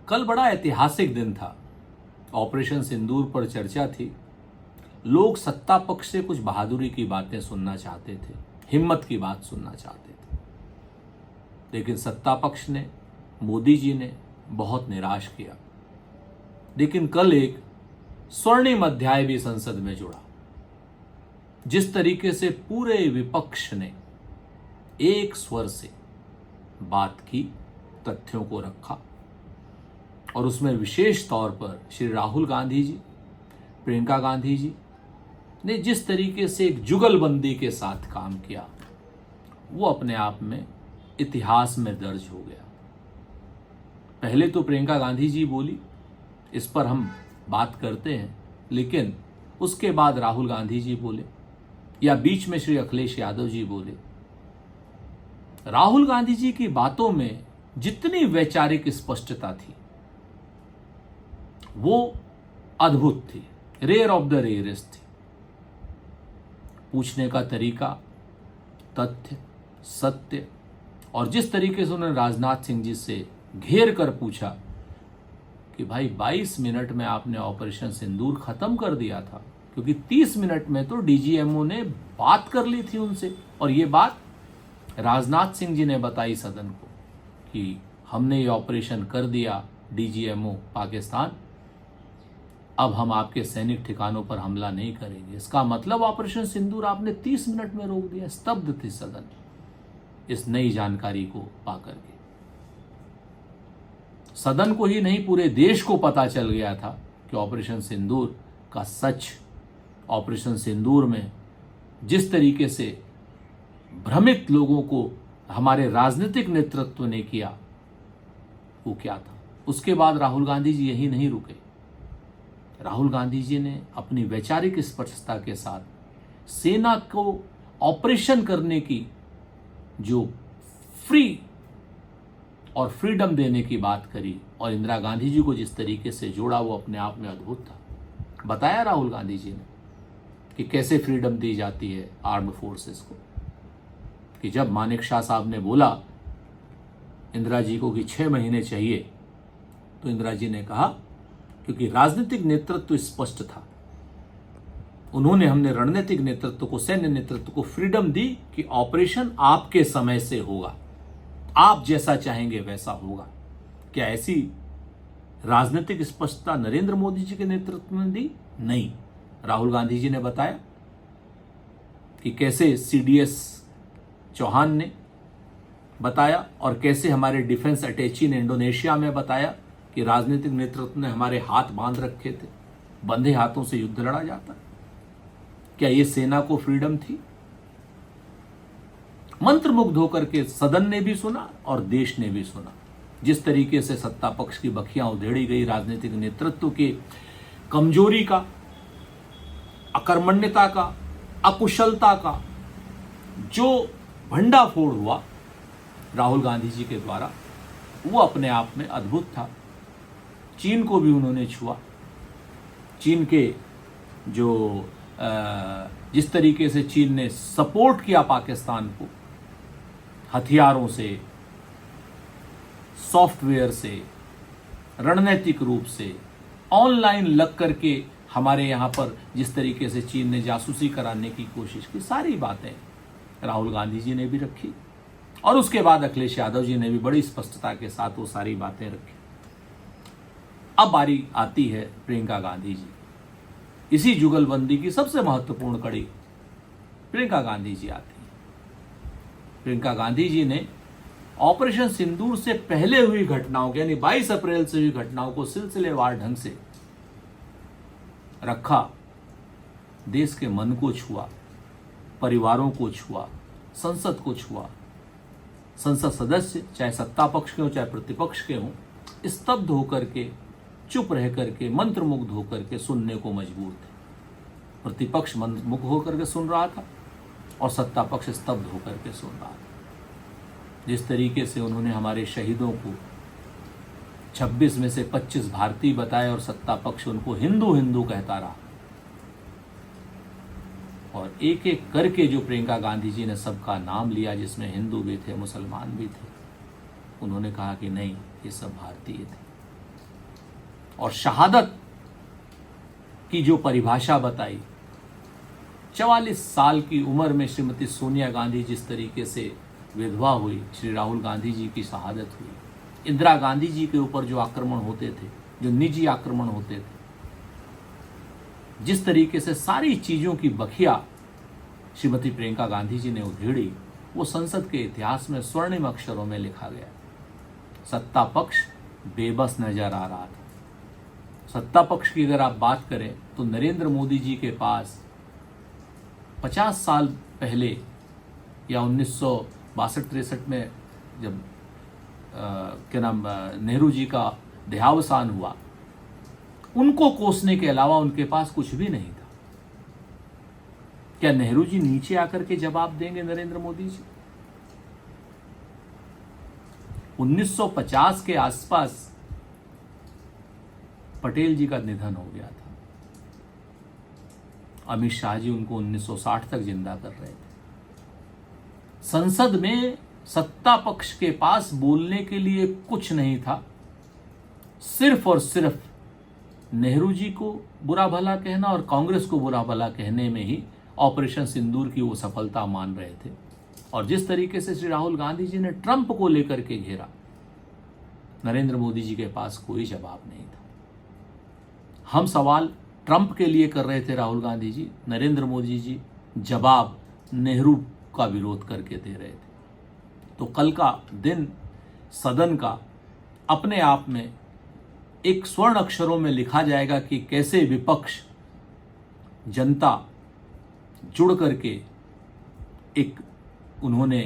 कल बड़ा ऐतिहासिक दिन था। ऑपरेशन सिंदूर पर चर्चा थी। लोग सत्ता पक्ष से कुछ बहादुरी की बातें सुनना चाहते थे, हिम्मत की बात सुनना चाहते थे, लेकिन सत्ता पक्ष ने, मोदी जी ने बहुत निराश किया। लेकिन कल एक स्वर्णिम अध्याय भी संसद में जुड़ा। जिस तरीके से पूरे विपक्ष ने एक स्वर से बात की, तथ्यों को रखा, और उसमें विशेष तौर पर श्री राहुल गांधी जी, प्रियंका गांधी जी ने जिस तरीके से एक जुगलबंदी के साथ काम किया, वो अपने आप में इतिहास में दर्ज हो गया। पहले तो प्रियंका गांधी जी बोली, इस पर हम बात करते हैं, लेकिन उसके बाद राहुल गांधी जी बोले, या बीच में श्री अखिलेश यादव जी बोले। राहुल गांधी जी की बातों में जितनी वैचारिक स्पष्टता थी वो अद्भुत थी, रेयर ऑफ द रेयरेस्ट थी। पूछने का तरीका, तथ्य, सत्य, और जिस तरीके से उन्होंने राजनाथ सिंह जी से घेर कर पूछा कि भाई 22 मिनट में आपने ऑपरेशन सिंदूर खत्म कर दिया था, क्योंकि 30 मिनट में तो डीजीएमओ ने बात कर ली थी उनसे, और ये बात राजनाथ सिंह जी ने बताई सदन को कि हमने ये ऑपरेशन कर दिया डीजीएमओ पाकिस्तान, अब हम आपके सैनिक ठिकानों पर हमला नहीं करेंगे। इसका मतलब ऑपरेशन सिंदूर आपने 30 मिनट में रोक दिया। स्तब्ध थी सदन इस नई जानकारी को पाकर के। सदन को ही नहीं, पूरे देश को पता चल गया था कि ऑपरेशन सिंदूर का सच, ऑपरेशन सिंदूर में जिस तरीके से भ्रमित लोगों को हमारे राजनीतिक नेतृत्व ने किया, वो क्या था। उसके बाद राहुल गांधी जी यही नहीं रुके। राहुल गांधी जी ने अपनी वैचारिक स्पष्टता के साथ सेना को ऑपरेशन करने की जो फ्री और फ्रीडम देने की बात करी, और इंदिरा गांधी जी को जिस तरीके से जोड़ा, वो अपने आप में अद्भुत था। बताया राहुल गांधी जी ने कि कैसे फ्रीडम दी जाती है आर्म्ड फोर्सेस को, कि जब मानेकशॉ साहब ने बोला इंदिरा जी को कि 6 महीने चाहिए, तो इंदिरा जी ने कहा, क्योंकि राजनीतिक नेतृत्व स्पष्ट था, उन्होंने, हमने रणनीतिक नेतृत्व को, सैन्य नेतृत्व को फ्रीडम दी कि ऑपरेशन आपके समय से होगा, आप जैसा चाहेंगे वैसा होगा। क्या ऐसी राजनीतिक स्पष्टता नरेंद्र मोदी जी के नेतृत्व में दी? नहीं। राहुल गांधी जी ने बताया कि कैसे सीडीएस चौहान ने बताया, और कैसे हमारे डिफेंस अटैची ने इंडोनेशिया में बताया कि राजनीतिक नेतृत्व ने हमारे हाथ बांध रखे थे, बंधे हाथों से युद्ध लड़ा जाता। क्या ये सेना को फ्रीडम थी? मंत्रमुग्ध होकर के सदन ने भी सुना और देश ने भी सुना। जिस तरीके से सत्ता पक्ष की बखियां उधेड़ी गई, राजनीतिक नेतृत्व के कमजोरी का, अकर्मण्यता का, अकुशलता का जो भंडाफोड़ हुआ राहुल गांधी जी के द्वारा, वो अपने आप में अद्भुत था। चीन को भी उन्होंने छुआ। चीन के जो जिस तरीके से चीन ने सपोर्ट किया पाकिस्तान को, हथियारों से, सॉफ्टवेयर से, रणनीतिक रूप से, ऑनलाइन लग करके हमारे यहाँ पर जिस तरीके से चीन ने जासूसी कराने की कोशिश की, सारी बातें राहुल गांधी जी ने भी रखी, और उसके बाद अखिलेश यादव जी ने भी बड़ी स्पष्टता के साथ वो सारी बातें रखी। अब बारी आती है प्रियंका गांधी जी। इसी जुगलबंदी की सबसे महत्वपूर्ण कड़ी प्रियंका गांधी जी आती है। प्रियंका गांधी जी ने ऑपरेशन सिंदूर से पहले हुई घटनाओं, यानी 22 अप्रैल से हुई घटनाओं को सिलसिलेवार ढंग से रखा। देश के मन को छुआ, परिवारों को छुआ, संसद को छुआ। संसद सदस्य चाहे सत्ता पक्ष के हो चाहे प्रतिपक्ष के हों, स्तब्ध होकर के, चुप रह करके, मंत्रमुग्ध होकर के सुनने को मजबूर थे। प्रतिपक्ष मंत्रमुग्ध होकर के सुन रहा था और सत्ता पक्ष स्तब्ध होकर के सुन रहा था। जिस तरीके से उन्होंने हमारे शहीदों को 26 में से 25 भारतीय बताए और सत्ता पक्ष उनको हिंदू हिंदू कहता रहा, और एक एक करके जो प्रियंका गांधी जी ने सबका नाम लिया, जिसमें हिंदू भी थे, मुसलमान भी थे, उन्होंने कहा कि नहीं, ये सब भारतीय थे। और शहादत की जो परिभाषा बताई, 44 साल की उम्र में श्रीमती सोनिया गांधी जिस तरीके से विधवा हुई, श्री राहुल गांधी जी की शहादत हुई, इंदिरा गांधी जी के ऊपर जो आक्रमण होते थे, जो निजी आक्रमण होते थे, जिस तरीके से सारी चीजों की बखिया श्रीमती प्रियंका गांधी जी ने उधेड़ी, वो संसद के इतिहास में स्वर्णिम अक्षरों में लिखा गया। सत्ता पक्ष बेबस नजर आ रहा था। सत्ता पक्ष की अगर आप बात करें तो नरेंद्र मोदी जी के पास 50 साल पहले या 1962-63 में जब नेहरू जी का देहावसान हुआ, उनको कोसने के अलावा उनके पास कुछ भी नहीं था। क्या नेहरू जी नीचे आकर के जवाब देंगे नरेंद्र मोदी जी? 1950 के आसपास पटेल जी का निधन हो गया था। अमित शाह जी उनको 1960 तक जिंदा कर रहे थे। संसद में सत्ता पक्ष के पास बोलने के लिए कुछ नहीं था, सिर्फ और सिर्फ नेहरू जी को बुरा भला कहना और कांग्रेस को बुरा भला कहने में ही ऑपरेशन सिंदूर की वो सफलता मान रहे थे। और जिस तरीके से श्री राहुल गांधी जी ने ट्रंप को लेकर के घेरा, नरेंद्र मोदी जी के पास कोई जवाब नहीं था। हम सवाल ट्रंप के लिए कर रहे थे राहुल गांधी जी, नरेंद्र मोदी जी जवाब नेहरू का विरोध करके दे रहे थे। तो कल का दिन सदन का अपने आप में एक स्वर्ण अक्षरों में लिखा जाएगा कि कैसे विपक्ष, जनता जुड़ करके एक उन्होंने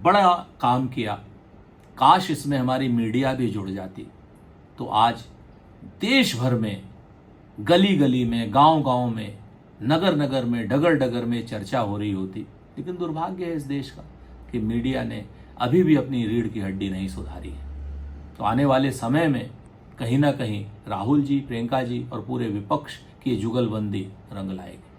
बड़ा काम किया। काश इसमें हमारी मीडिया भी जुड़ जाती तो आज देश भर में, गली गली में, गांव गांव में, नगर नगर में, डगर डगर में चर्चा हो रही होती। लेकिन दुर्भाग्य है इस देश का कि मीडिया ने अभी भी अपनी रीढ़ की हड्डी नहीं सुधारी है। तो आने वाले समय में कहीं ना कहीं राहुल जी, प्रियंका जी और पूरे विपक्ष की जुगलबंदी रंग लाएगी।